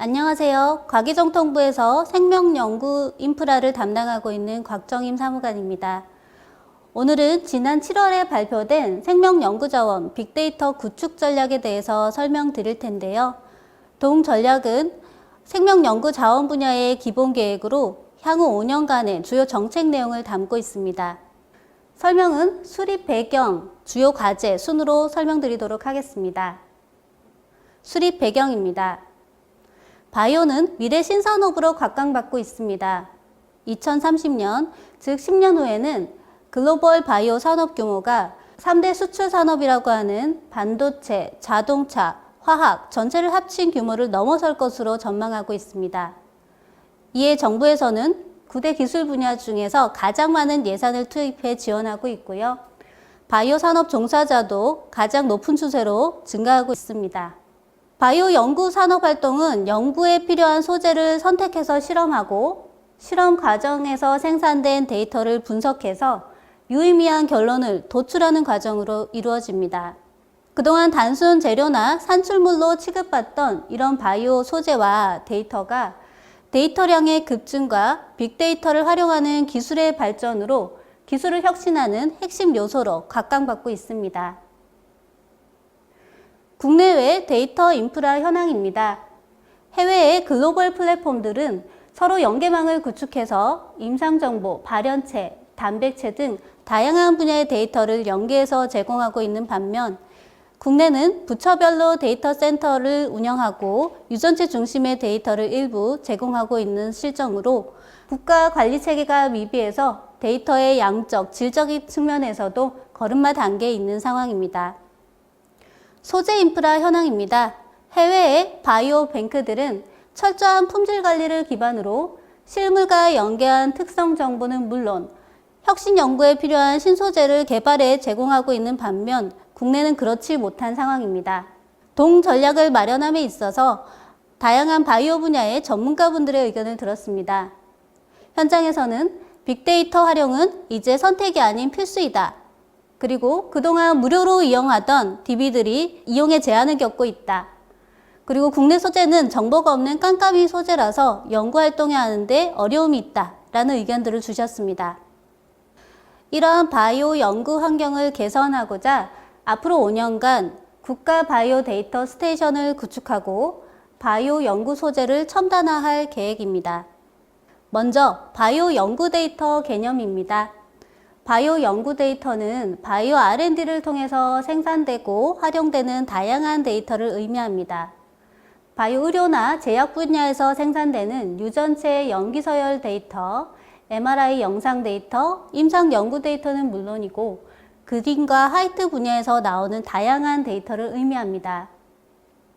안녕하세요. 과기정통부에서 생명연구 인프라를 담당하고 있는 곽정임 사무관입니다. 오늘은 지난 7월에 발표된 생명연구자원 빅데이터 구축 전략에 대해서 설명드릴 텐데요. 동 전략은 생명연구자원 분야의 기본계획으로 향후 5년간의 주요 정책 내용을 담고 있습니다. 설명은 수립 배경, 주요 과제 순으로 설명드리도록 하겠습니다. 수립 배경입니다. 바이오는 미래 신산업으로 각광받고 있습니다. 2030년, 즉 10년 후에는 글로벌 바이오 산업 규모가 3대 수출 산업이라고 하는 반도체, 자동차, 화학 전체를 합친 규모를 넘어설 것으로 전망하고 있습니다. 이에 정부에서는 9대 기술 분야 중에서 가장 많은 예산을 투입해 지원하고 있고요. 바이오 산업 종사자도 가장 높은 추세로 증가하고 있습니다. 바이오 연구 산업 활동은 연구에 필요한 소재를 선택해서 실험하고 실험 과정에서 생산된 데이터를 분석해서 유의미한 결론을 도출하는 과정으로 이루어집니다. 그동안 단순 재료나 산출물로 취급받던 이런 바이오 소재와 데이터가 데이터량의 급증과 빅데이터를 활용하는 기술의 발전으로 기술을 혁신하는 핵심 요소로 각광받고 있습니다. 국내외 데이터 인프라 현황입니다. 해외의 글로벌 플랫폼들은 서로 연계망을 구축해서 임상정보, 발현체, 단백체 등 다양한 분야의 데이터를 연계해서 제공하고 있는 반면 국내는 부처별로 데이터 센터를 운영하고 유전체 중심의 데이터를 일부 제공하고 있는 실정으로 국가 관리 체계가 미비해서 데이터의 양적, 질적인 측면에서도 걸음마 단계에 있는 상황입니다. 소재 인프라 현황입니다. 해외의 바이오 뱅크들은 철저한 품질 관리를 기반으로 실물과 연계한 특성 정보는 물론 혁신 연구에 필요한 신소재를 개발해 제공하고 있는 반면 국내는 그렇지 못한 상황입니다. 동 전략을 마련함에 있어서 다양한 바이오 분야의 전문가분들의 의견을 들었습니다. 현장에서는 빅데이터 활용은 이제 선택이 아닌 필수이다. 그리고 그동안 무료로 이용하던 DB들이 이용에 제한을 겪고 있다. 그리고 국내 소재는 정보가 없는 깜깜이 소재라서 연구활동을 하는데 어려움이 있다. 라는 의견들을 주셨습니다. 이러한 바이오 연구 환경을 개선하고자 앞으로 5년간 국가 바이오 데이터 스테이션을 구축하고 바이오 연구 소재를 첨단화할 계획입니다. 먼저 바이오 연구 데이터 개념입니다. 바이오 연구 데이터는 바이오 R&D를 통해서 생산되고 활용되는 다양한 데이터를 의미합니다. 바이오 의료나 제약 분야에서 생산되는 유전체 염기서열 데이터, MRI 영상 데이터, 임상 연구 데이터는 물론이고 그린과 화이트 분야에서 나오는 다양한 데이터를 의미합니다.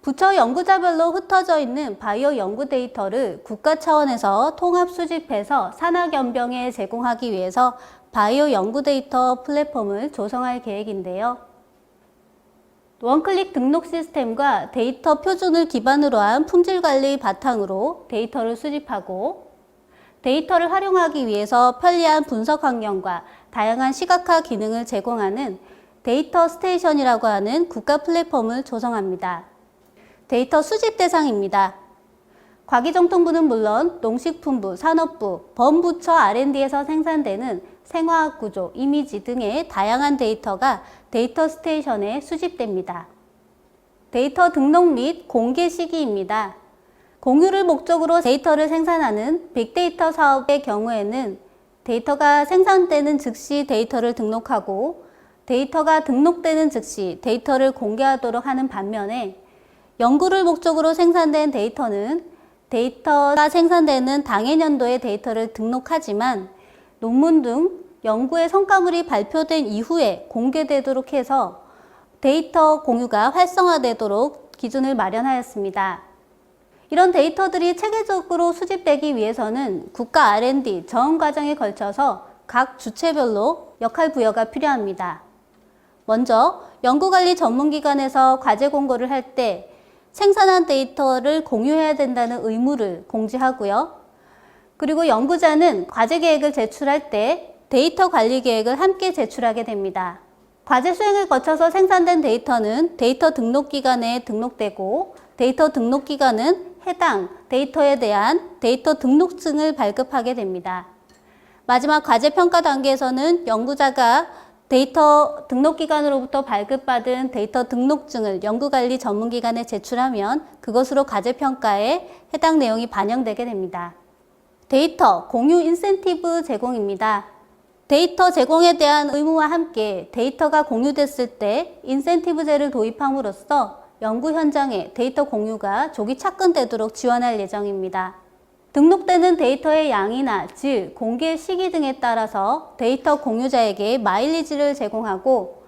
부처 연구자별로 흩어져 있는 바이오 연구 데이터를 국가 차원에서 통합 수집해서 산학연병에 제공하기 위해서 바이오 연구 데이터 플랫폼을 조성할 계획인데요. 원클릭 등록 시스템과 데이터 표준을 기반으로 한 품질 관리 바탕으로 데이터를 수집하고 데이터를 활용하기 위해서 편리한 분석 환경과 다양한 시각화 기능을 제공하는 데이터 스테이션이라고 하는 국가 플랫폼을 조성합니다. 데이터 수집 대상입니다. 과기정통부는 물론 농식품부, 산업부, 범부처 R&D에서 생산되는 생화학 구조, 이미지 등의 다양한 데이터가 데이터 스테이션에 수집됩니다. 데이터 등록 및 공개 시기입니다. 공유를 목적으로 데이터를 생산하는 빅데이터 사업의 경우에는 데이터가 생산되는 즉시 데이터를 등록하고 데이터가 등록되는 즉시 데이터를 공개하도록 하는 반면에 연구를 목적으로 생산된 데이터는 데이터가 생산되는 당해년도의 데이터를 등록하지만 논문 등 연구의 성과물이 발표된 이후에 공개되도록 해서 데이터 공유가 활성화되도록 기준을 마련하였습니다. 이런 데이터들이 체계적으로 수집되기 위해서는 국가 R&D 정원 과정에 걸쳐서 각 주체별로 역할 부여가 필요합니다. 먼저 연구관리 전문기관에서 과제 공고를 할 때 생산한 데이터를 공유해야 된다는 의무를 공지하고요. 그리고 연구자는 과제 계획을 제출할 때 데이터 관리 계획을 함께 제출하게 됩니다. 과제 수행을 거쳐서 생산된 데이터는 데이터 등록기관에 등록되고 데이터 등록기관은 해당 데이터에 대한 데이터 등록증을 발급하게 됩니다. 마지막 과제 평가 단계에서는 연구자가 데이터 등록기관으로부터 발급받은 데이터 등록증을 연구관리 전문기관에 제출하면 그것으로 과제평가에 해당 내용이 반영되게 됩니다. 데이터 공유 인센티브 제공입니다. 데이터 제공에 대한 의무와 함께 데이터가 공유됐을 때 인센티브제를 도입함으로써 연구 현장에 데이터 공유가 조기 착근되도록 지원할 예정입니다. 등록되는 데이터의 양이나 질, 공개 시기 등에 따라서 데이터 공유자에게 마일리지를 제공하고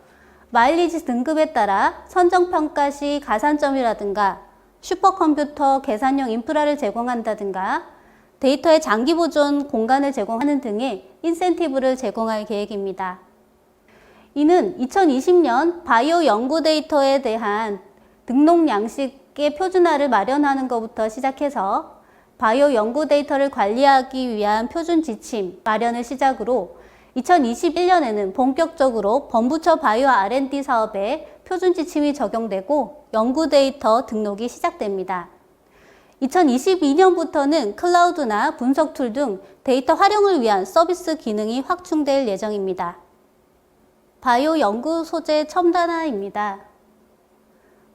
마일리지 등급에 따라 선정평가 시 가산점이라든가 슈퍼컴퓨터 계산용 인프라를 제공한다든가 데이터의 장기 보존 공간을 제공하는 등의 인센티브를 제공할 계획입니다. 이는 2020년 바이오 연구 데이터에 대한 등록 양식의 표준화를 마련하는 것부터 시작해서 바이오 연구 데이터를 관리하기 위한 표준 지침 마련을 시작으로 2021년에는 본격적으로 범부처 바이오 R&D 사업에 표준 지침이 적용되고 연구 데이터 등록이 시작됩니다. 2022년부터는 클라우드나 분석 툴 등 데이터 활용을 위한 서비스 기능이 확충될 예정입니다. 바이오 연구 소재 첨단화입니다.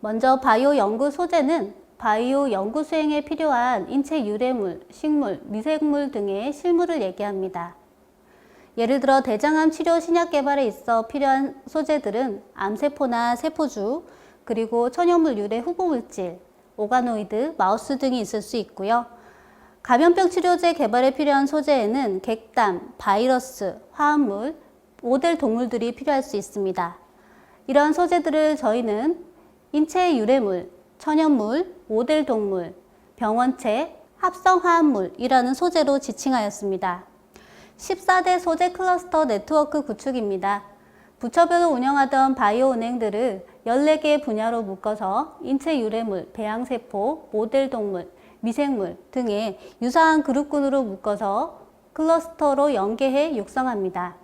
먼저 바이오 연구 소재는 바이오 연구 수행에 필요한 인체 유래물, 식물, 미생물 등의 실물을 얘기합니다. 예를 들어 대장암 치료 신약 개발에 있어 필요한 소재들은 암세포나 세포주, 그리고 천연물 유래 후보물질, 오가노이드, 마우스 등이 있을 수 있고요. 감염병 치료제 개발에 필요한 소재에는 객담, 바이러스, 화합물, 모델 동물들이 필요할 수 있습니다. 이러한 소재들을 저희는 인체 유래물, 천연물, 모델 동물, 병원체, 합성화합물이라는 소재로 지칭하였습니다. 14대 소재 클러스터 네트워크 구축입니다. 부처별로 운영하던 바이오 은행들을 14개의 분야로 묶어서 인체 유래물, 배양세포, 모델 동물, 미생물 등의 유사한 그룹군으로 묶어서 클러스터로 연계해 육성합니다.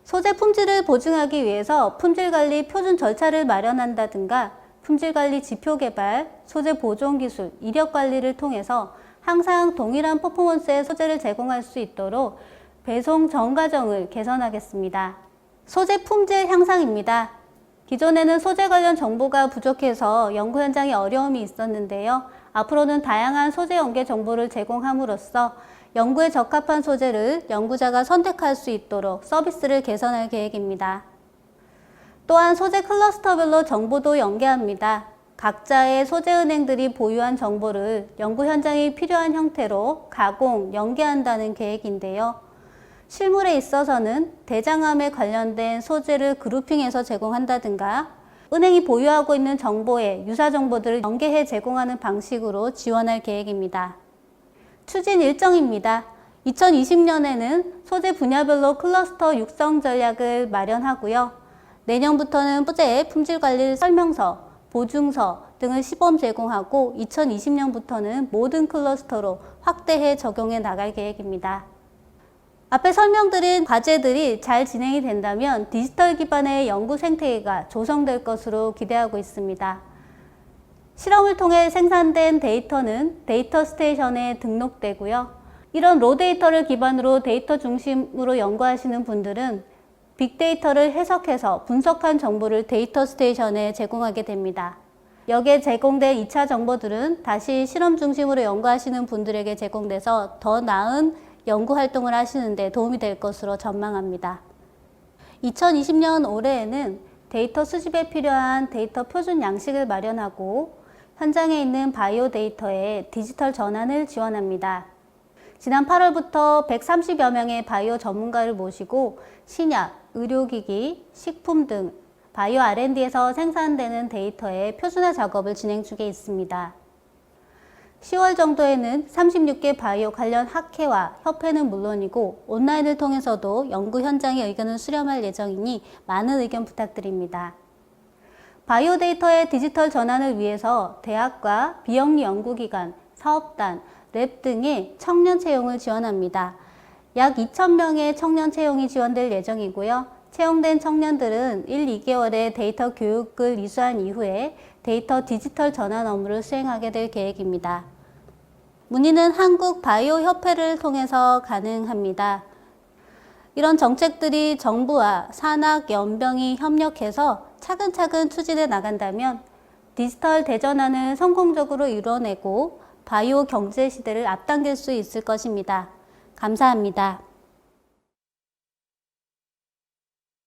소재 품질을 보증하기 위해서 품질관리 표준 절차를 마련한다든가 품질관리 지표 개발, 소재 보존 기술, 이력 관리를 통해서 항상 동일한 퍼포먼스의 소재를 제공할 수 있도록 배송 전 과정을 개선하겠습니다. 소재 품질 향상입니다. 기존에는 소재 관련 정보가 부족해서 연구 현장에 어려움이 있었는데요. 앞으로는 다양한 소재 연계 정보를 제공함으로써 연구에 적합한 소재를 연구자가 선택할 수 있도록 서비스를 개선할 계획입니다. 또한 소재 클러스터별로 정보도 연계합니다. 각자의 소재은행들이 보유한 정보를 연구 현장에 필요한 형태로 가공, 연계한다는 계획인데요. 실물에 있어서는 대장암에 관련된 소재를 그룹핑해서 제공한다든가 은행이 보유하고 있는 정보에 유사 정보들을 연계해 제공하는 방식으로 지원할 계획입니다. 추진 일정입니다. 2020년에는 소재 분야별로 클러스터 육성 전략을 마련하고요. 내년부터는 소재 품질관리 설명서, 보증서 등을 시범 제공하고 2020년부터는 모든 클러스터로 확대해 적용해 나갈 계획입니다. 앞에 설명드린 과제들이 잘 진행이 된다면 디지털 기반의 연구 생태계가 조성될 것으로 기대하고 있습니다. 실험을 통해 생산된 데이터는 데이터 스테이션에 등록되고요. 이런 로 데이터를 기반으로 데이터 중심으로 연구하시는 분들은 빅데이터를 해석해서 분석한 정보를 데이터 스테이션에 제공하게 됩니다. 여기에 제공된 2차 정보들은 다시 실험 중심으로 연구하시는 분들에게 제공돼서 더 나은 연구 활동을 하시는 데 도움이 될 것으로 전망합니다. 2020년 올해에는 데이터 수집에 필요한 데이터 표준 양식을 마련하고 현장에 있는 바이오 데이터의 디지털 전환을 지원합니다. 지난 8월부터 130여 명의 바이오 전문가를 모시고 신약, 의료기기, 식품 등 바이오 R&D에서 생산되는 데이터의 표준화 작업을 진행 중에 있습니다. 10월 정도에는 36개 바이오 관련 학회와 협회는 물론이고 온라인을 통해서도 연구 현장의 의견을 수렴할 예정이니 많은 의견 부탁드립니다. 바이오 데이터의 디지털 전환을 위해서 대학과 비영리 연구기관, 사업단, 랩 등의 청년 채용을 지원합니다. 약 2,000명의 청년 채용이 지원될 예정이고요. 채용된 청년들은 1, 2개월의 데이터 교육을 이수한 이후에 데이터 디지털 전환 업무를 수행하게 될 계획입니다. 문의는 한국바이오협회를 통해서 가능합니다. 이런 정책들이 정부와 산학, 연병이 협력해서 차근차근 추진해 나간다면 디지털 대전환을 성공적으로 이뤄내고 바이오 경제 시대를 앞당길 수 있을 것입니다. 감사합니다.